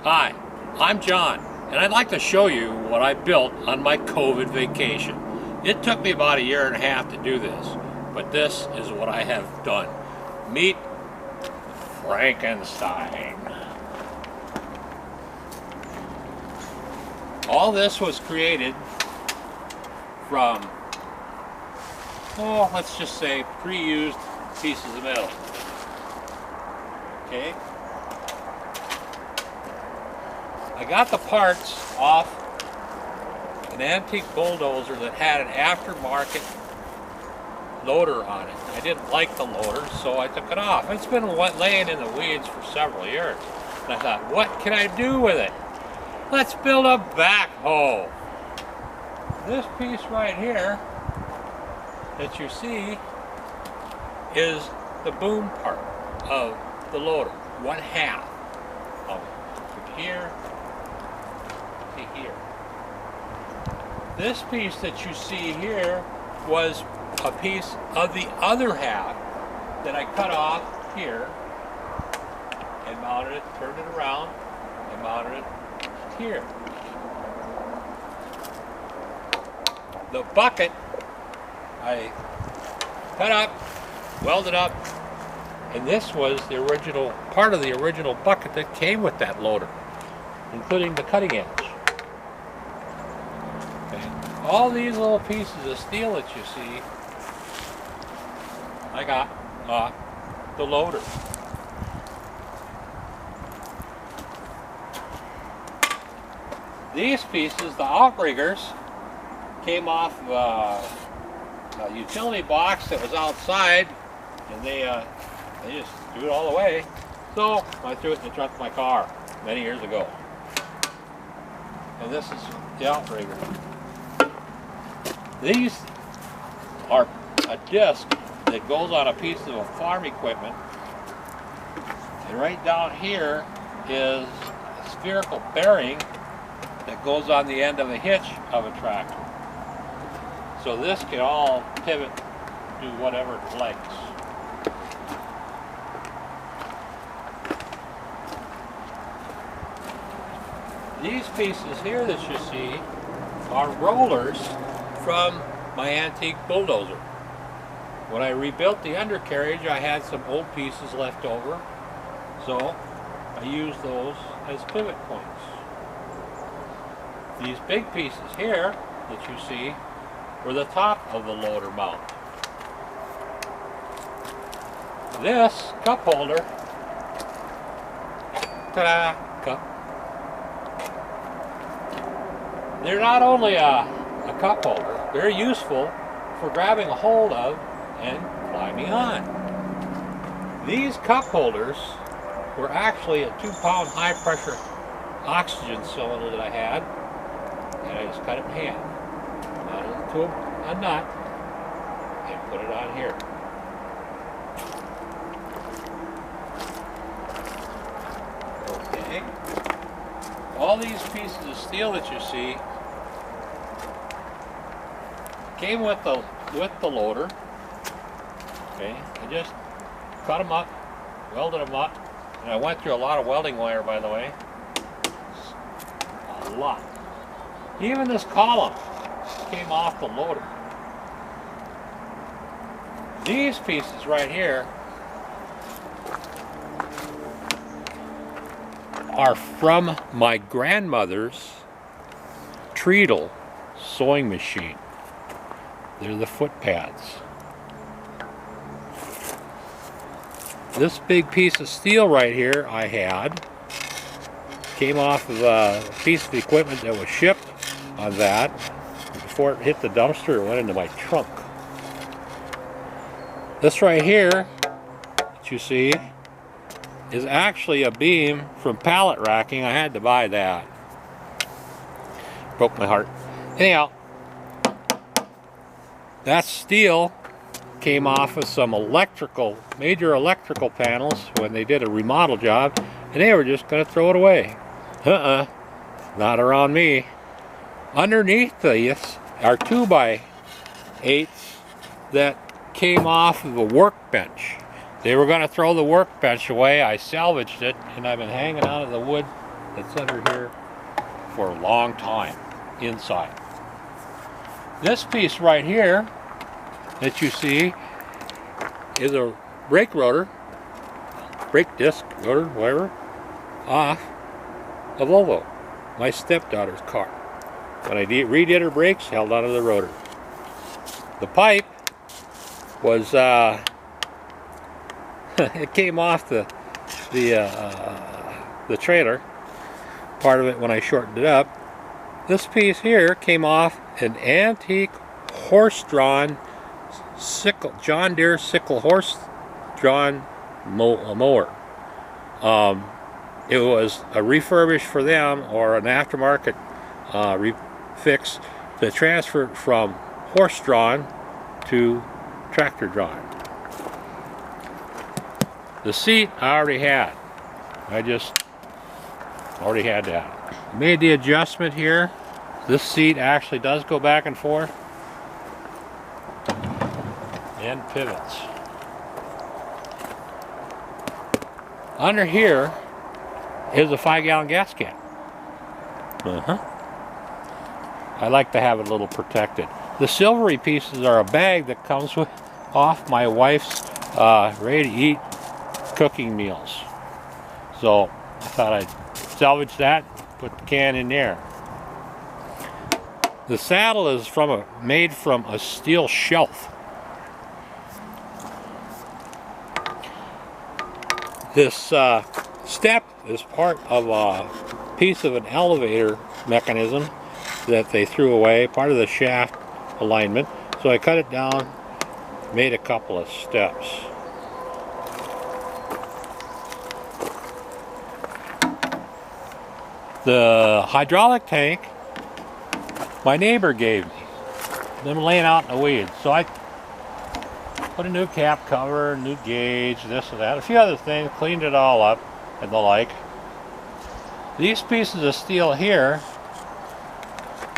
Hi, I'm John, and I'd like to show you what I built on my COVID vacation. It took me about 1.5 years to do this, but this is what I have done. Meet Frankenstein. All this was created from, let's just say pre-used pieces of metal. Okay? I got the parts off an antique bulldozer that had an aftermarket loader on it. I didn't like the loader, so I took it off. It's been laying in the weeds for several years. And I thought, what can I do with it? Let's build a backhoe. This piece right here that you see is the boom part of the loader. One half of it. From here to here. This piece that you see here was a piece of the other half that I cut off here and mounted it, turned it around, and mounted it here. The bucket I cut up, welded up, and this was the original, part of the original bucket that came with that loader, including the cutting edge. Okay. All these little pieces of steel that you see, I got off the loader. These pieces, the outriggers, came off a utility box that was outside, and they just threw it all away. So I threw it in the trunk of my car many years ago. And this is the outrigger. These are a disc that goes on a piece of farm equipment, and right down here is a spherical bearing that goes on the end of a hitch of a tractor. So this can all pivot to whatever it likes. These pieces here that you see are rollers from my antique bulldozer. When I rebuilt the undercarriage, I had some old pieces left over, so I used those as pivot points. These big pieces here that you see were the top of the loader mount. This cup holder, ta-da, cup. They're not only a cup holder, they're useful for grabbing a hold of and climbing on. These cup holders were actually a 2-pound high pressure oxygen cylinder that I had, and I just cut it in half. Mounted it to a nut and put it on here. Okay. All these pieces of steel that you see came with the loader. Okay, I just cut them up, welded them up, and I went through a lot of welding wire, by the way. A lot. Even this column came off the loader. These pieces right here are from my grandmother's treadle sewing machine. They're the foot pads. This big piece of steel right here I had came off of a piece of equipment that was shipped on that. Before it hit the dumpster, it went into my trunk. This right here that you see is actually a beam from pallet racking. I had to buy that. Broke my heart. Anyhow, that steel came off of some major electrical panels when they did a remodel job, and they were just going to throw it away. Not around me. Underneath these are 2x8s that came off of a workbench. They were going to throw the workbench away. I salvaged it, and I've been hanging out of the wood that's under here for a long time inside. This piece right here that you see is a brake rotor, brake disc rotor, whatever, off a Volvo, my stepdaughter's car. When I redid her brakes, held onto the rotor. The pipe was it came off the trailer, part of it when I shortened it up. This piece here came off an antique horse-drawn sickle, John Deere sickle horse-drawn mower. It was a refurbished for them, or an aftermarket fix to transfer from horse-drawn to tractor-drawn. The seat I already had. I just already had that. Made the adjustment here. This seat actually does go back and forth and pivots. Under here is a 5-gallon gas can. I like to have it a little protected. The silvery pieces are a bag that comes with off my wife's ready-to-eat cooking meals. So I thought I'd salvage that, put the can in there. The saddle is made from a steel shelf. This step is part of a piece of an elevator mechanism that they threw away, part of the shaft alignment. So I cut it down, made a couple of steps. The hydraulic tank my neighbor gave me, them laying out in the weeds. So I put a new cap cover, new gauge, this and that, a few other things, cleaned it all up and the like. These pieces of steel here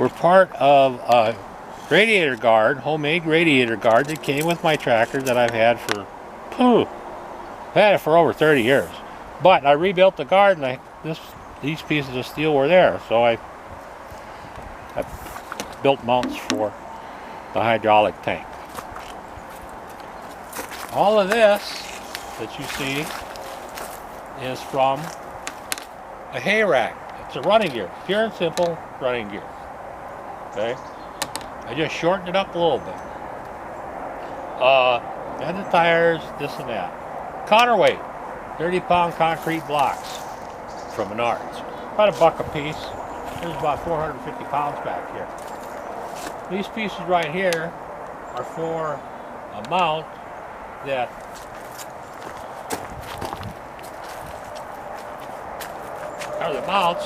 were part of a radiator guard, homemade radiator guard that came with my tractor that I've had for, I've had it for over 30 years. But I rebuilt the guard and these pieces of steel were there, so I built mounts for the hydraulic tank. All of this that you see is from a hay rack. It's a running gear, pure and simple running gear. Okay, I just shortened it up a little bit. And the tires, this and that. Counterweight, 30-pound concrete blocks from Menards. About $1 a piece. There's about 450 pounds back here. These pieces right here are for a mount that are the mounts.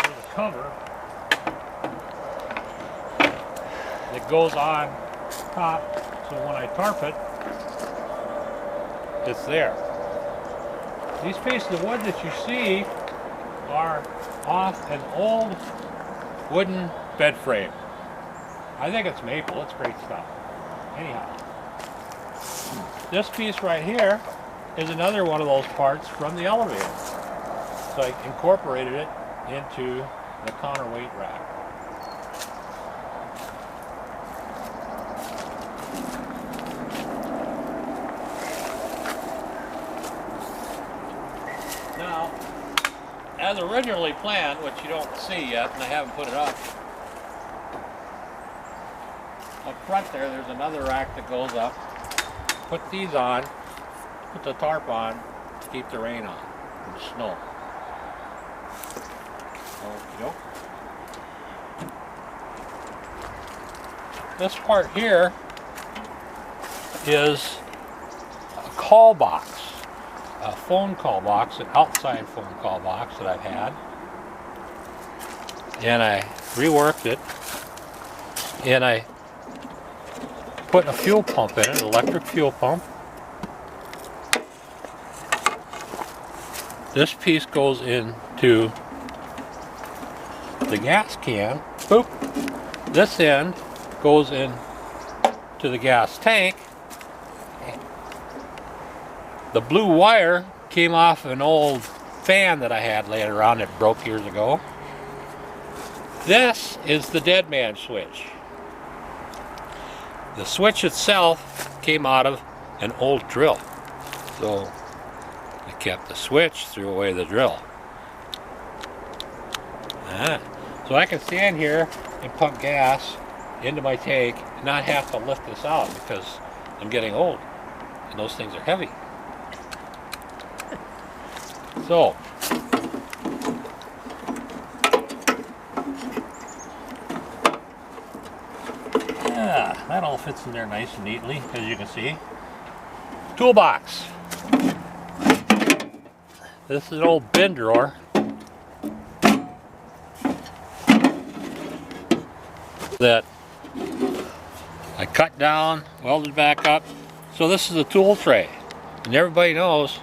There's a cover that goes on top, so when I tarp it, it's there. These pieces of wood that you see are off an old wooden bed frame. I think it's maple, it's great stuff. Anyhow, this piece right here is another one of those parts from the elevator. So I incorporated it into the counterweight rack. Now, as originally planned, which you don't see yet, and I haven't put it up front there's another rack that goes up. Put these on, put the tarp on to keep the rain on and the snow. Okey-doke. This part here is a call box, a phone call box, an outside phone call box that I've had. And I reworked it, and I put a fuel pump in it, an electric fuel pump. This piece goes into the gas can. Boop. This end goes in to the gas tank. The blue wire came off an old fan that I had laying around that broke years ago. This is the dead man switch. The switch itself came out of an old drill. So I kept the switch, threw away the drill. So I can stand here and pump gas into my tank and not have to lift this out because I'm getting old and those things are heavy. So yeah, that all fits in there nice and neatly, as you can see. Toolbox. This is an old bin drawer. That I cut down, welded back up. So this is a tool tray. And everybody knows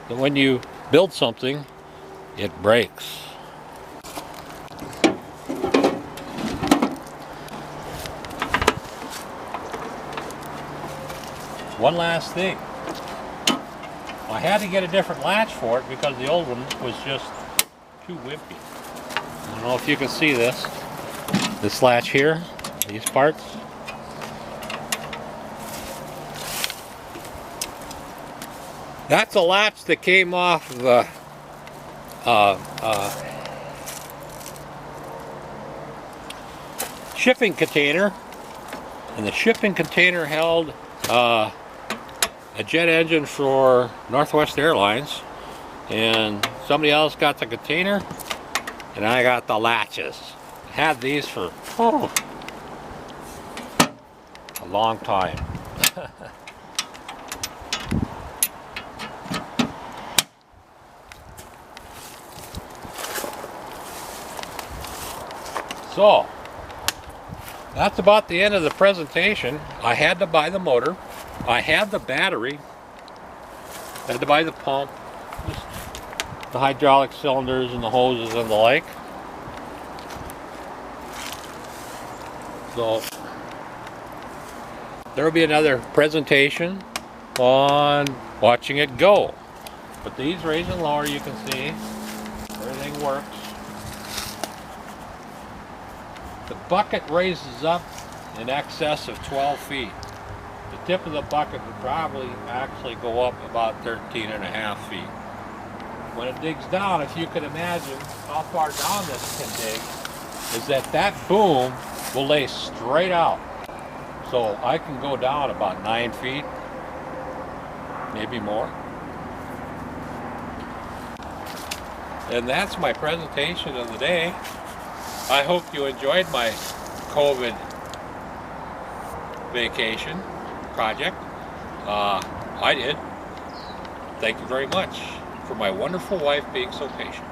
that when you build something, it breaks. One last thing. I had to get a different latch for it because the old one was just too wimpy. I don't know if you can see this. This latch here, these parts. That's a latch that came off the shipping container, and the shipping container held a jet engine for Northwest Airlines, and somebody else got the container, and I got the latches. I had these for a long time. So, that's about the end of the presentation. I had to buy the motor. I had the battery. I had to buy the pump, the hydraulic cylinders and the hoses and the like. So, there will be another presentation on watching it go. But these raise and lower, you can see, everything works. The bucket raises up in excess of 12 feet. The tip of the bucket would probably actually go up about 13.5 feet. When it digs down, if you can imagine how far down this can dig, is that boom will lay straight out. So I can go down about 9 feet, maybe more. And that's my presentation of the day. I hope you enjoyed my COVID vacation project. I did. Thank you very much for my wonderful wife being so patient.